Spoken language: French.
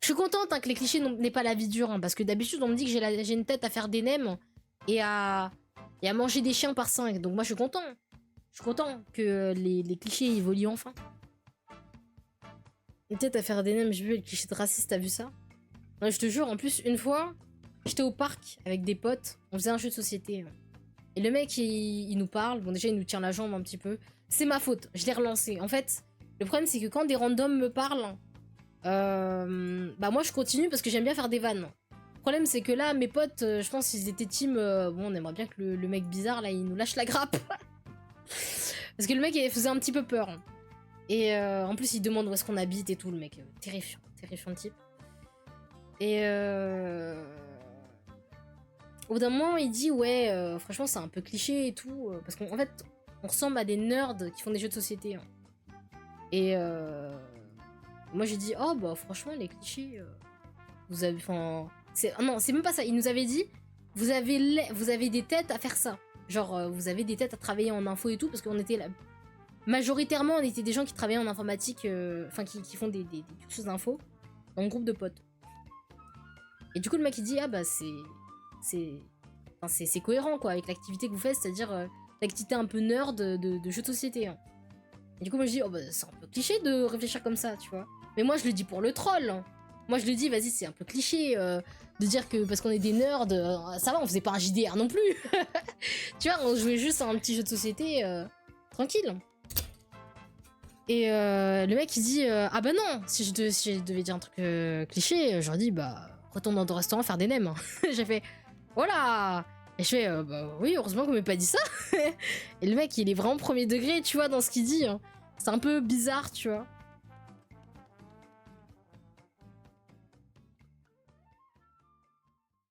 suis contente hein, que les clichés n'aient pas la vie dure, hein, parce que d'habitude on me dit que j'ai une tête à faire des nems et à manger des chiens par 5. Donc moi je suis content. Je suis content que les clichés évoluent enfin. Une tête à faire des nems, j'ai vu le cliché de raciste, t'as vu ça? Ouais, je te jure, en plus, une fois, j'étais au parc avec des potes, on faisait un jeu de société. Et le mec, il nous parle, bon déjà il nous tient la jambe un petit peu. C'est ma faute, je l'ai relancé. En fait, le problème c'est que quand des randoms me parlent, bah moi je continue parce que j'aime bien faire des vannes. Le problème c'est que là, mes potes, je pense qu'ils étaient team, bon on aimerait bien que le mec bizarre là, il nous lâche la grappe. Parce que le mec il faisait un petit peu peur. Et en plus il demande où est-ce qu'on habite et tout, le mec, terrifiant, terrifiant type. Et au bout d'un moment, il dit ouais, franchement, c'est un peu cliché et tout, parce qu'en fait, on ressemble à des nerds qui font des jeux de société. Hein. Et moi, j'ai dit oh bah franchement, les clichés, vous avez, enfin, non, c'est même pas ça. Il nous avait dit vous avez des têtes à faire ça. Genre, vous avez des têtes à travailler en info et tout, parce qu'on était là. Majoritairement, on était des gens qui travaillaient en informatique, enfin qui font des cursus d'info dans le groupe de potes. Et du coup, le mec il dit ah bah c'est cohérent quoi avec l'activité que vous faites, c'est-à-dire l'activité un peu nerd de jeux de société. Hein. Et du coup, moi je dis oh bah c'est un peu cliché de réfléchir comme ça, tu vois. Mais moi je le dis pour le troll. Hein. Moi je le dis vas-y c'est un peu cliché de dire que parce qu'on est des nerds, ça va on faisait pas un JDR non plus. Tu vois on jouait juste à un petit jeu de société tranquille. Et le mec il dit ah bah non si je devais dire un truc cliché j'aurais dit bah retourne dans ton restaurant faire des nems. J'ai fait voilà. Et je fais bah oui heureusement qu'on m'ait pas dit ça. Et le mec il est vraiment premier degré tu vois dans ce qu'il dit. Hein. C'est un peu bizarre tu vois.